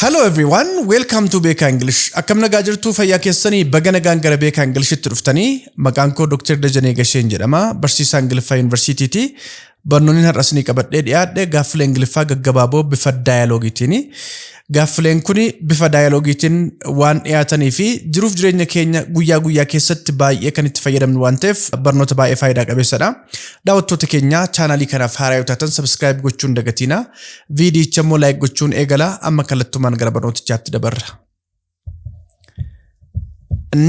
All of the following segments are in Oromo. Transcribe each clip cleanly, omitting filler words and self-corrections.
Hello everyone, welcome to Beka English. Akkam nagaa jirtu fayyaa keessanii baga nagaan gara Beka Englishitti dhuftanii maqaan koo Dr. Dajanee Gasheen jedhama. Barsiisaa Ingiliffaa Yuunivarsiitiiti. Barnoonni har'asni qabadhee dhiyaadhe gaaffilee Ingiliffaa gaggabaaboo bifa daayiloogiitiini. Gaaffileen kuni bifa daayiloogiitiin waan dhiyaatanii fi jiruuf jireenya keenya guyyaa guyyaa keessatti baay'ee kan itti fayyadamnu waan ta'eef barnoota baay'ee faayidaa qabeessadha. Daawwattoota keenya chaanaalii kanaaf haaraa yoo taatan subscribe gochuun dagatiina. Viidiyicha immoo like gochuun eegala. Amma kallattumaan gara barnootichaatti dabarra.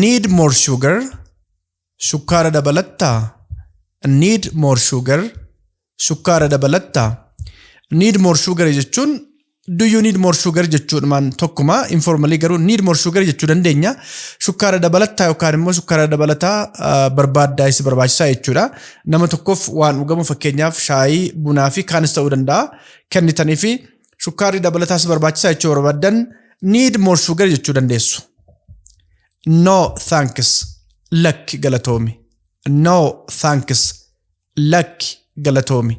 Need more sugar. Shukkaara dabalattaa. Need more sugar. Shukkaara dabalattaa. Need more sugar jechuun do you need more sugar jechuudhaan tokkuma informally garuu need more sugar jechuu dandeenya. Shukkaara dabalataa yookaan immoo shukkaara dabalataa barbaaddaa isa barbaachisaa jechuudha. Nama tokkoof waan dhugamu fakkeenyaaf shaayii, bunaa fi kaanis ta'uu danda'a. Kennitanii fi shukkaarri dabalataa isa barbaachisaa jechuu barbaadan need more sugar jechuu dandeessu. No thanks. Lakki galatoomi. No thanks. Lakki galatoomi.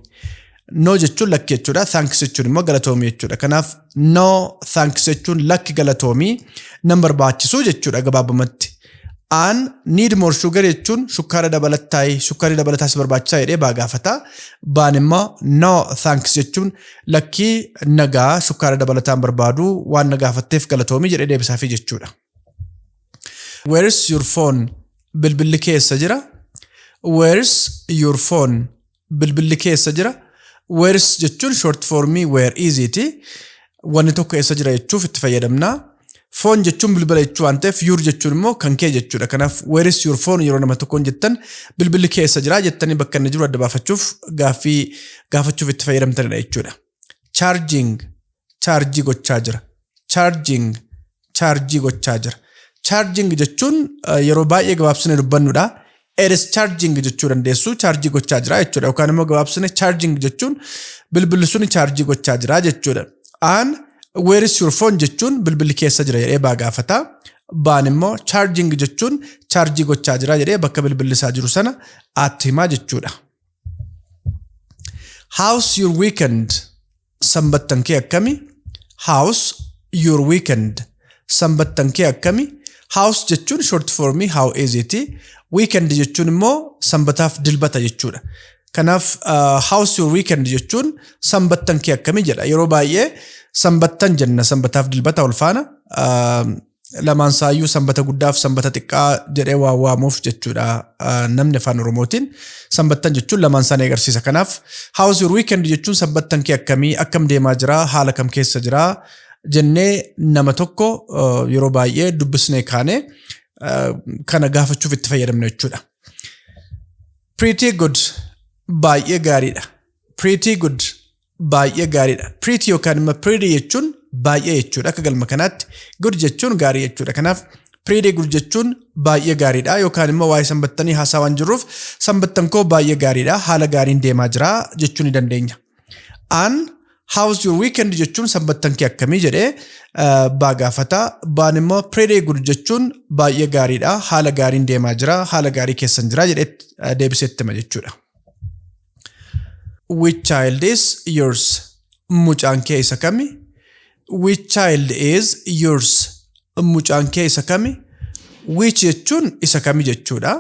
No jechuun lakki jechuudha. Thanks jechuun immoo galatoomi jechuudha. Kanaaf no thanks jechuun lakki galatoomi nan barbaachisu jechuudha gabaabumatti. An need more sugar jechuun shukkaara dabalataa si barbaachisaa jedhee baa gaafata. Baan immoo no thanks jechuun lakki nagaa shukkaara dabalataan barbaadu waan na gaafatteef galatoomi jedhee deebisaafi jechuudha. Where's your phone? Bilbilli keessa jira. Where's your phone? Bilbilli keessa jira. Where's jechuun short form where is it? Wanni tokko eessa jira jechuuf itti fayyadamna. Phone jechuun bilbila jechuu waan ta'eef your jechuun immoo kan kee jechuudha. Kanaaf where is your phone yeroo nama tokkoon jettan bilbilli keessa jira jettanii bakka inni jiru adda baafachuuf gaafachuuf itti fayyadamtanidha jechuudha. Charging gochaa jira. Charging gochaa jira. Charging jechuun yeroo baay'ee gabaabsinee dubbannudha. It is charging jechuu dandeessu charge gochaa jira jechuudha. Yookaan immoo gabaabsine charging jechuun bilbilli sun charge gochaa jira jechuudha. An where is your phone jechuun bilbilli keessa jira jedhee baa gaafata. Baan immoo charging jechuun charge gochaa jira jedhee bakka bilbilli isaa jiru sana atti himaa jechuudha. How's your weekend? Sanbattan kee akkami? How's your weekend? Sanbattan kee akkami? How's jechuun short form how is it? Weekend jechuun immoo sanbataaf dilbata jechuudha. Kanaaf how's your weekend jechuun sanbattan kee akkami jedha. Yeroo baay'ee sanbattan jenna sanbataaf dilbata wal faana. Lamaan saayyuu sanbata guddaaf sanbata xiqqaa jedhee waamuuf jechuudha. Namni afaan Oromootiin sanbattan jechuun lamaan isaanii agarsiisa. Kanaaf how's your weekend jechuun sanbattan kee akkami? Akkam deemaa jira? Haala kam keessa jira? Jennee nama tokko yeroo baay'ee dubbisnee kaane kana gaafachuuf itti fayyadamna jechuudha. Pretty good baay'ee gaariidha. Pretty good baay'ee gaariidha. Pretty yookaan immoo pretty jechuun baay'ee jechuudha. Akka galma kanaatti good jechuun gaarii jechuudha. Kanaaf pretty good jechuun baay'ee gaariidha yookaan immoo waa'ee sanbattanii haasaa waan jirruuf sanbattan koo baay'ee gaariidha. Haala gaariin deemaa jira jechuu ni dandeenya. How's your weekend jechuun sanbattan kee akkamii jedhee baa gaafata. Baan immoo pretty good jechuun baay'ee gaariidha. Haala gaariin deemaa jira. Haala gaarii keessan jira jedhee deebiseetti hima jechuudha. Which child is yours? Mucaan kee isa kami? Which child is yours? Mucaan kee isa kami? Which jechuun isa kami jechuudha.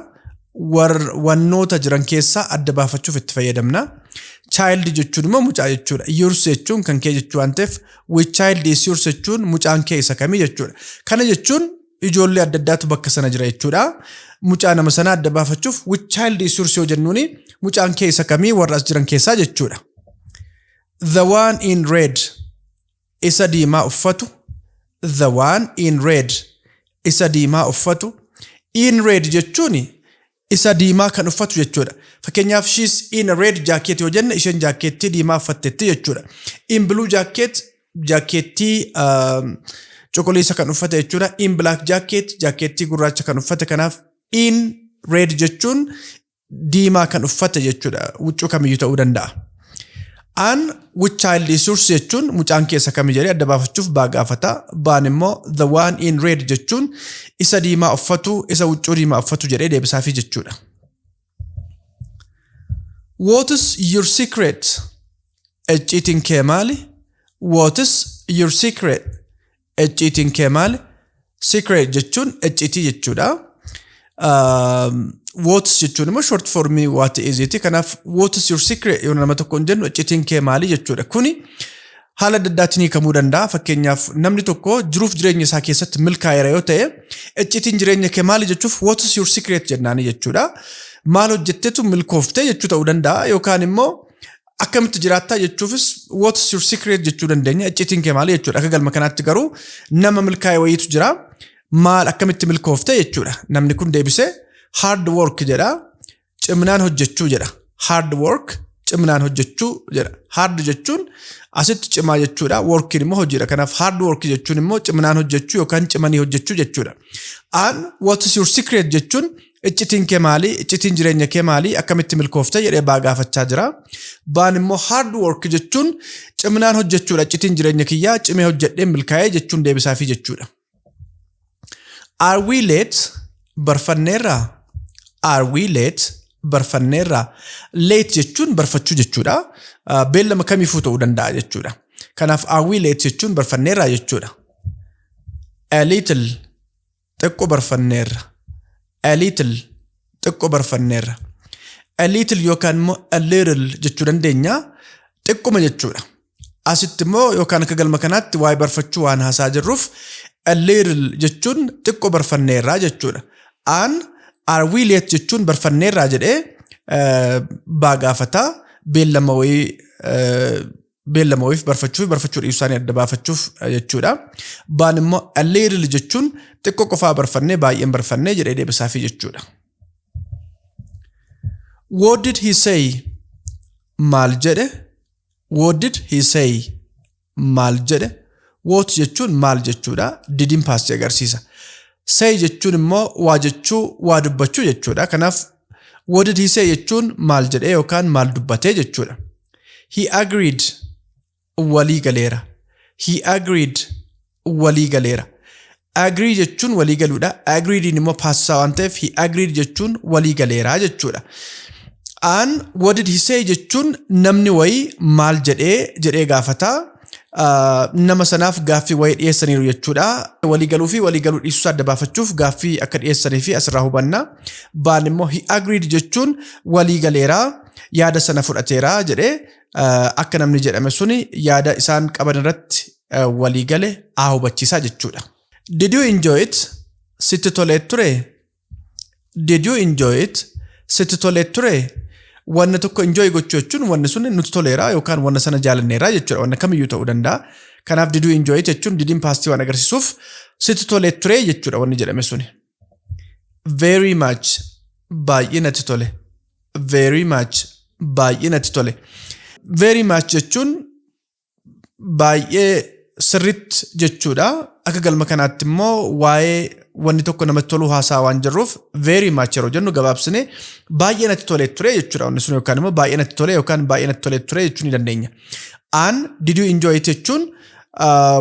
Wannoota jiran keessaa adda baafachuuf itti fayyadamna. Child jechuun immoo mucaa jechuudha. Yours jechuun kan kee jechuu waan ta'eef which child is yours jechuun mucaan kee isa kamii jechuudha. Kana jechuun ijoollee adda addaatu bakka sana jira jechuudha. Mucaa nama sana adda baafachuuf which child is yours yoo jennuuni mucaan kee isa kamii warra as jiran keessaa jechuudha. The one in red isa diimaa uffatu. The one in red isa diimaa uffatu. In red jechuuni isa diimaa kan uffatu jechuudha. Fakkeenyaaf she's in a red jacket yoo jenna isheen jaakeettii diimaa uffatteetti jechuudha. In blue jacket jaakeettii cuquliisa kan uffate jechuudha. In black jacket jaakeettii gurraacha kan uffate. Kanaaf in red jechuun diimaa kan uffate jechuudha. Huccuu kamiyyuu ta'uu danda'a. An which child is yours jechuun mucaan kee isa kami jedhee adda baafachuuf baa gaafata. Baan immoo the one in red jechuun isa diimaa uffatu isa huccuu diimaa uffatu jedhee deebisaafi jechuudha. What is your secret? Icciitiin kee maali? What is your secret? icciitiin kee maali? Secret jechuun icciitii jechuudha. What jechuun immoo short form what is it? Kanaaf what is your secret? Yoo nama tokko hin jennu icciitiin kee maali jechuudha. Kuni haala adda addaatiin hiikamuu danda'a. Fakkeenyaaf namni tokko jiruuf jireenya isaa keessatti milkaa'eera yoo ta'e icciitiin jireenya kee maali jechuuf what is your secret jennaani jechuudha. Maal hojjetteetu milkooftee jechuu ta'uu danda'a yookaan immoo akkamitti jiraattaa jechuufis what is your secret jechuu dandeenya. Icciitiin kee maali jechuudha. Akka galma kanaatti garuu nama milkaa'e wayiitu jira. Maal akkamitti milkooftee jechuudha. Namni kun deebisee hard work jedha. Cimnaan hojjechuu jedha. Hard work cimnaan hojjechuu jedha. Hard jechuun asitti cimaa jechuudha. Working immoo hojiidha. Kanaaf hard work jechuun immoo cimnaan hojjechuu yookaan cimanii hojjechuu jechuudha. And what is your secret jechuun icciitiin kee maali? Icciitiin jireenya kee maali? Akkamitti milkooftee jedhee baa gaafachaa jira. Baan immoo hard work jechuun cimnaan hojjechuudha. Icciitiin jireenya kiyyaa cimee hojjedhee milkaa'ee jechuun deebisaafii jechuudha. Are we late? Barfanneerra. Are we late? Barfanneerra. Late jechuun barfachuu jechuudha. Beellama kamiifuu ta'uu danda'a jechuudha. Kanaaf are we late jechuun barfanneerra jechuudha. A little xiqqoo barfanneerra. A little xiqqoo barfanneerra. A little yookaan immoo a little jechuu dandeenya. Xiqquma jechuudha. Asitti immoo yookaan akka galma kanaatti waa'ee barfachuu waan haasaa jirruuf a little jechuun xiqqoo barfanneerra jechuudha. An are we late jechuun barfanneerra jedhee baa gaafataa beellama wayiif barfachuu dhiisaanii adda baafachuuf jechuudha. Baan immoo a little jechuun xiqqoo qofaa barfannee baay'een barfannee jedhee deebisaafii jechuudha. What did he say? Maal jedhe? What did he say? Maal jedhe? What jechuun maal jechuudha. Didin paastii agarsiisa. Say jechuun immoo waa jechuu waa dubbachuu jechuudha. Kanaaf what did he say jechuun maal jedhee yookaan maal dubbatee jechuudha. He agreed walii galeera. He agreed walii galeera. Agree jechuun walii galuudha. Agreed immoo paasisaa waan ta'eef he agreed jechuun walii galeera jechuudha. And what did he say jechuun namni wayii maal jedhee gaafataa. Nama sanaaf gaaffii wayii dhiyeessaniiru jechuudha. Waliigaluu fi waliigaluu dhiisuu adda baafachuuf gaaffii akka dhiyeessanii fi asirraa hubanna. Baan immoo he agreed jechuun waliigaleeraa yaada sana fudhateeraa jedhee akka namni jedhame suni yaada isaan qaban irratti waliigale hubachiisaa jechuudha. Did you enjoy it? Sitti tolee ture? Did you enjoy it? Sitti tolee ture? Wanna tokko enjoy gochuu jechuun wanni sun nutti toleera yookaan wanna sana jaalanneera jechuudha. Wanna kamiyyuu ta'uu danda'a. Kanaaf did you enjoy it jechuun didin paastii waan agarsiisuuf sitti tolee ture jechuudha wanni jedhame suni. Very much baay'ee natti tole. Very much baay'ee natti tole. Very much jechuun baay'ee sirriitti jechuudha. Akka galma kanaatti immoo waa'ee wanni tokko namatti tolu haasaa waan jirruuf very much yeroo jennu gabaabsine baay'ee natti tolee ture jechuudha. Wanni sun yookaan immoo baay'ee natti tole yookaan baay'ee natti tolee ture jechuu ni dandeenya. And did you enjoy it jechuun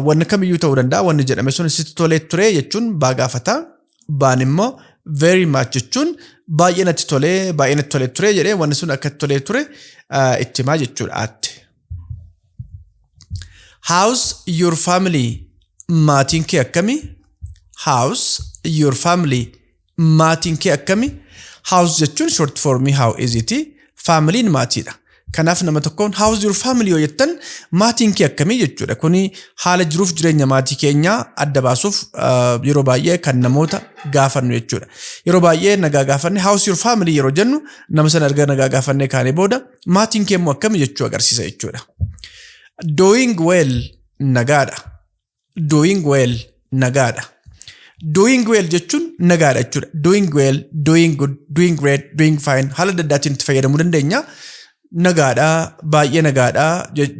wanni kamiyyuu ta'uu danda'a. Wanni jedhame sun sitti tolee ture jechuun baa gaafata. Baan immoo very much jechuun baay'ee natti tolee ture jedhee wanni sun akka tolee ture itti himaa jechuudha aatti. How's your family? Maatiin kee akkami? How's your family? Maatiin kee akkami? How's jechuun short form how is it? Family maatiidha. Kanaaf nama tokkoon how's your family yoo jettan maatiin kee akkamii jechuudha. Kuni haala jiruuf jireenya maatii keenyaa adda baasuuf yeroo baay'ee kan namoota gaafannu jechuudha. Yeroo baay'ee nagaa gaafanne how's your family yeroo jennu nama sana erga nagaa gaafannee kaanee booda maatiin kee immoo akkamii jechuu agarsiisa jechuudha. Doing well nagaadha. Doing well nagaadha. Doing well jechuun nagaadha jechuudha. Doing well, doing good, doing great, doing fine haala adda addaatiin itti fayyadamuu dandeenya. Nagaadha, baay'ee nagaadha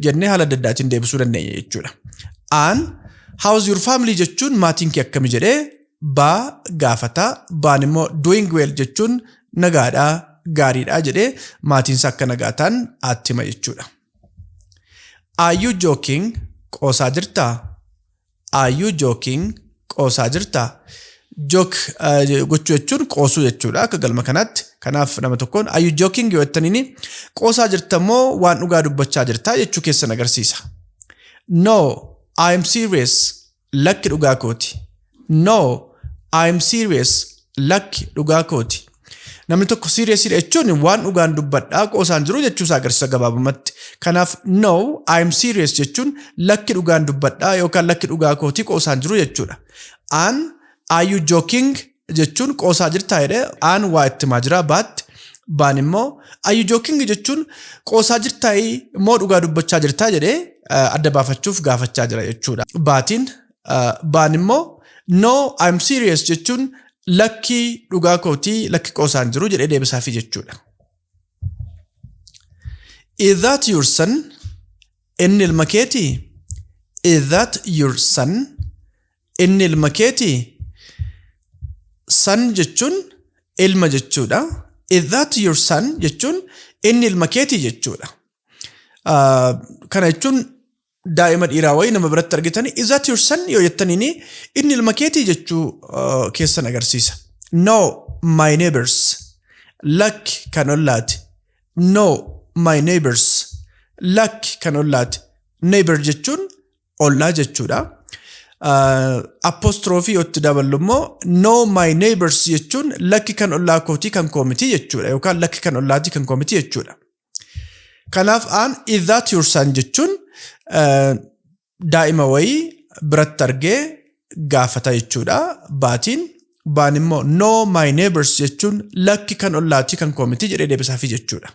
jennee haala adda addaatiin deebisuu dandeenya jechuudha. And how's your family jechuun maatiin kee akkami jedhee baa gaafata. Baan immoo doing well jechuun nagaadha, gaariidha jedhee maatiinsa akka nagaa ta'an hima jechuudha. Are you joking? Qoosaa jirtaa? Are you joking? Qoosaa jirtaa? Joke gochuu jechuun qoosuu jechuudha akka galma kanaatti. Kanaaf nama tokkoon are you joking yoo jettaniini qoosaa jirta moo waan dhugaa dubbachaa jirtaa jechuu keessan agarsiisa. No, I am serious. lakki dhugaa kooti. No, I'm serious. Lakki dhugaa kooti. Namni tokko serious jechuun waan dhugaan dubbadhaa qoosaan jiru jechuusaa agarsiisa gabaabumatti. Kanaaf no, I'm serious jechuun lakki dhugaan dubbadhaa yookaan lakki dhugaa kooti qoosaan jiru jechuudha. Are you joking jechuun qoosaa jirtaa jedhee waa itti maa jira baatti. Baan immoo are you joking jechuun qoosaa jirtaa immoo dhugaa dubbachaa jirtaa jedhee adda baafachuuf gaafachaa jira jechuudha. Baan immoo no, I'm serious jechuun lakki dhugaa kooti lakki qoosaan jiru jedhee deebisaafi jechuudha. Is that your son? Inni ilma keetii? Is that your son? Inni ilma keetii? Son jechuun ilma jechuudha. Is that your son jechuun inni ilma keetii jechuudha. Kana jechuun daa'ima dhiiraa wayii nama biratti argitanii is that your son yoo jettaniini inni ilma keetii jechuu keessan agarsiisa. No, my neighbors. Lakki kan ollaati. No, my neighbors. Lakki kan ollaati. Neighbor jechuun ollaa jechuudha. Apostrophe yotti daballu immoo no, my neighbors jechuun lakki kan ollaa kootii kan koomitii jechuudha yookaan lakki kan ollaatii kan koomitii jechuudha. Kanaaf is that your son jechuun daa'ima wayii biratti argee gaafata jechuudha. Baan immoo no, my neighbors jechuun lakki kan ollaatii kan koomitii jedhee deebisaafi jechuudha.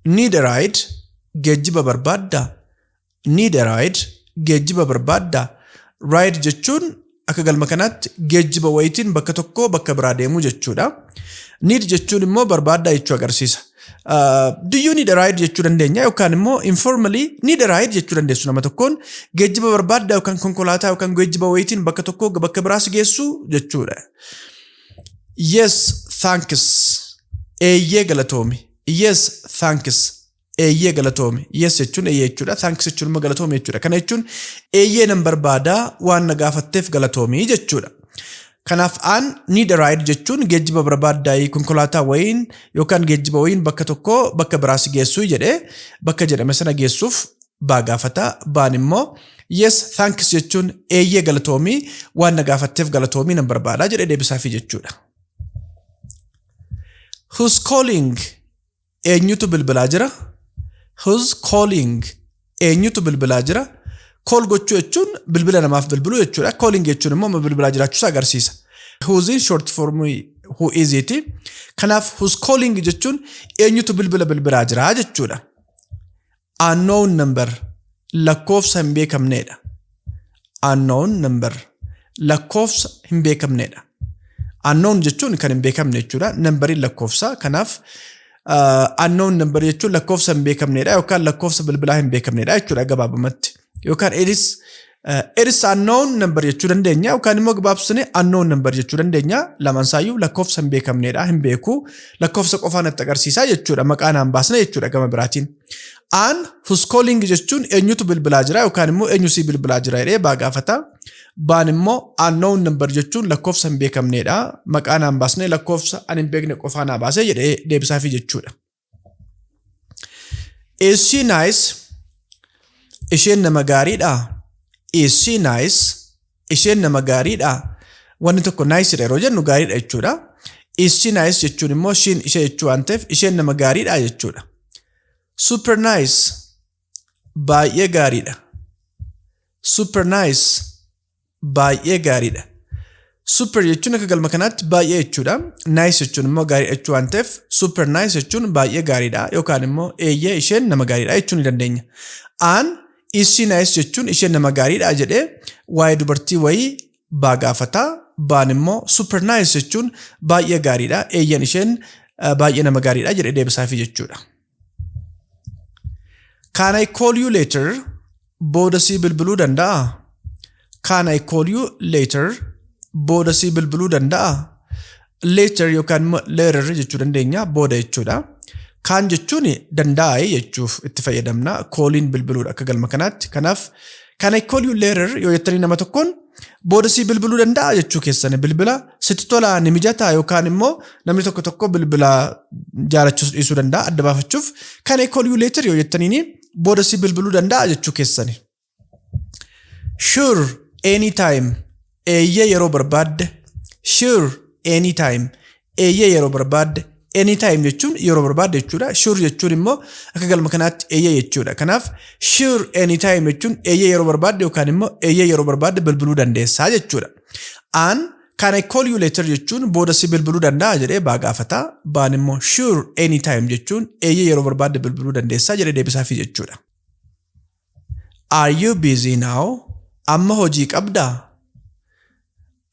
Need a ride geejjiba barbaadda. Need a ride geejjiba barbaadda. Ride jechuun akka galma kanaatti geejjiba wayitiin bakka tokkoo bakka biraa deemuu jechuudha. Need jechuun immoo barbaadda jechuu agarsiisa. Do you need a ride jechuu dandeenya yookaan immoo informally need a ride jechuu dandeessu nama tokkoon geejjiba barbaadda yookaan konkolaataa yookaan geejjiba wayitiin bakka tokkoo bakka biraa si geessu jechuudha. Yes, thanks. Eeyyee galatoomi. Yes, thanks. Eeyyee galatoomi. Yes jechuun eeyyee jechuudha. Thanks jechuun immoo galatoomi jechuudha. Kana jechuun eeyyee nan barbaadaa waan na gaafatteef galatoomi jechuudha. Kanaaf need a ride jechuun geejjiba barbaaddaa konkolaataa wayiin yookaan geejjiba wayiin bakka tokkoo bakka biraa si geessuu jedhee bakka jedhame sana geessuuf gaafata. Baan immoo yes, thanks jechuun eeyyee galatoomii waan na gaafatteef galatoomii nan barbaadaa jedhee deebisaafi jechuudha. Who's calling? Eenyutu bilbilaa jira? Who's calling? Eenyutu bilbilaa jira? Call gochuu jechuun bilbila namaaf bilbiluu jechuudha. Calling jechuun immoo bilbilaa jiraachuu agarsiisa. Who's in short form who is it? Kanaaf who's calling jechuun eenyutu bilbilaa jira jechuudha. Unknown number lakkoofsa hin beekamneedha. Unknown number lakkoofsa hin beekamneedha. Unknown jechuun kan hin beekamne jechuudha. Numberiin lakkoofsa. Kanaaf unknown number jechuun lakkoofsa hin beekamneedha yookaan lakkoofsa bilbilaa hin beekamneedha jechuudha gabaabumatti. Yookaan it is unknown number jechuu dandeenya yookaan immoo gabaabsine unknown number jechuu dandeenya. Lamansaayyuu lakkoofsa hin beekamneedha, hin beeku, lakkoofsa qofaan itti agarsiisaa jechuudha. Maqaan hin baasne jechuudha gama biraatiin. Who's calling jechuun eenyutu bilbilaa jira yookaan immoo eenyusi bilbilaa jira jedhee gaafata. Baan immoo unknown number jechuun lakkoofsa hin beekamneedha. Maqaan hin baasne lakkoofsa hin beekne qofaan baasee jedhee deebisaafi jechuudha. Is she nice? Isheen nama gaariidha. Is she nice? Isheen nama gaariidha. Wanni tokko nice yeroo jennu gaariidha jechuudha. Is she nice jechuun immoo isheen ishee jechuu waan ta'eef isheen nama gaariidha jechuudha. Super nice. Baay'ee gaariidha. Super nice. Baay'ee gaariidha. Super jechuun akka galma kanaatti baay'ee jechuudha. Nice jechuun immoo gaarii jechuu waan ta'eef super nice jechuun baay'ee gaariidha yookaan immoo eeyyee isheen nama gaariidha jechuu ni dandeenya. Is she nice jechuun isheen nama gaariidha jedhee waa'ee dubartii wayii gaafata. Baan immoo super nice jechuun baay'ee gaariidha eeyyeen isheen baay'ee nama gaariidha jedhee deebisaafi jechuudha. Can I call you later? Booda sii bilbiluu danda'a? Can I call you later? Booda sii bilbiluu danda'a? Later yookaan later jechuu dandeenya booda jechuudha. Kaan jechuun danda'a jechuuf itti fayyadamna. Calling bilbiluudha akka galma kanaatti. Kanaaf can I call you later yoo jettanii nama tokkoon booda sii bilbiluu danda'a jechuu keessan bilbila sitti tola ni mijataa yookaan immoo namni tokko bilbila jaalachuus dhiisuu danda'a adda baafachuuf can I call you later yoo jettaniini booda sii bilbiluu danda'a jechuu keessan. Sure, anytime. Eeyyee yeroo barbaadde. Sure, anytime. Eeyyee yeroo barbaadde. Anytime jechuun yeroo barbaadde jechuudha. Sure jechuun immoo akka galma kanaatti eeyyee jechuudha. Kanaaf sure anytime jechuun eeyyee yeroo barbaadde yookaan immoo eeyyee yeroo barbaadde bilbiluu dandeessaa jechuudha. An can I call you later jechuun booda si bilbiluu danda'a jedhee baa gaafataa. Baan immoo sure anytime jechuun eeyyee yeroo barbaadde bilbiluu dandeessaa jedhee deebisaafi jechuudha. Are you busy now? Amma hojii qabdaa?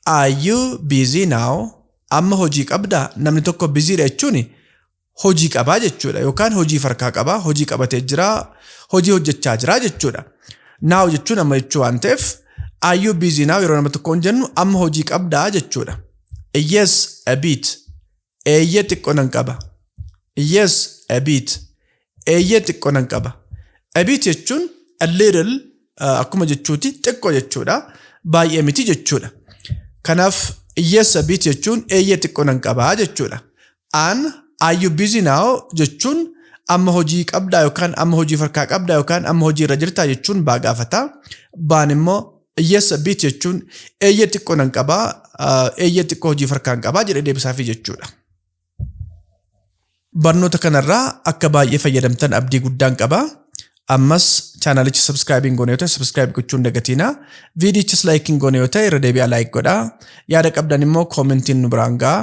Are you busy now? Amma hojii qabdaa? Namni tokko busy jechuun hojii qabaa jechuudha yookaan hojii farkaa qabaa, hojii qabatee jira, hojii hojjechaa jira jechuudha. Now jechuun amma jechuu waan ta'eef are you busy now yeroo nama tokkoon jennu amma hojii qabdaa jechuudha. Yes, a bit. Eeyyee xiqqoo nan qaba. Yes, a bit. Eeyyee xiqqoo nan qaba. A bit jechuun a little akkuma jechuuti xiqqoo jechuudha. Baay'ee miti jechuudha. Kanaaf yes, a bit jechuun eeyyee xiqqoo nan qabaa jechuudha. An are you busy now jechuun amma hojii qabdaa yookaan amma hojii farkaa qabdaa yookaan amma hojii irra jirtaa jechuun baa gaafataa. Baan immoo yes, a bit jechuun eeyyee xiqqoo nan qabaa, eeyyee xiqqoo hojii farkaan qabaa jedhee deebisaafi jechuudha. Barnoota kanarraa akka baay'ee fayyadamtan abdii guddaan qabaa. Ammas chaanalicha subscribing goone yoo ta'e subscribe gochuun dagatinaa. Viidiyichis liking goone yoo ta'e irra deebi'aa like godhaa. Yaada qabdan immoo commentiin nu biraan gahaa.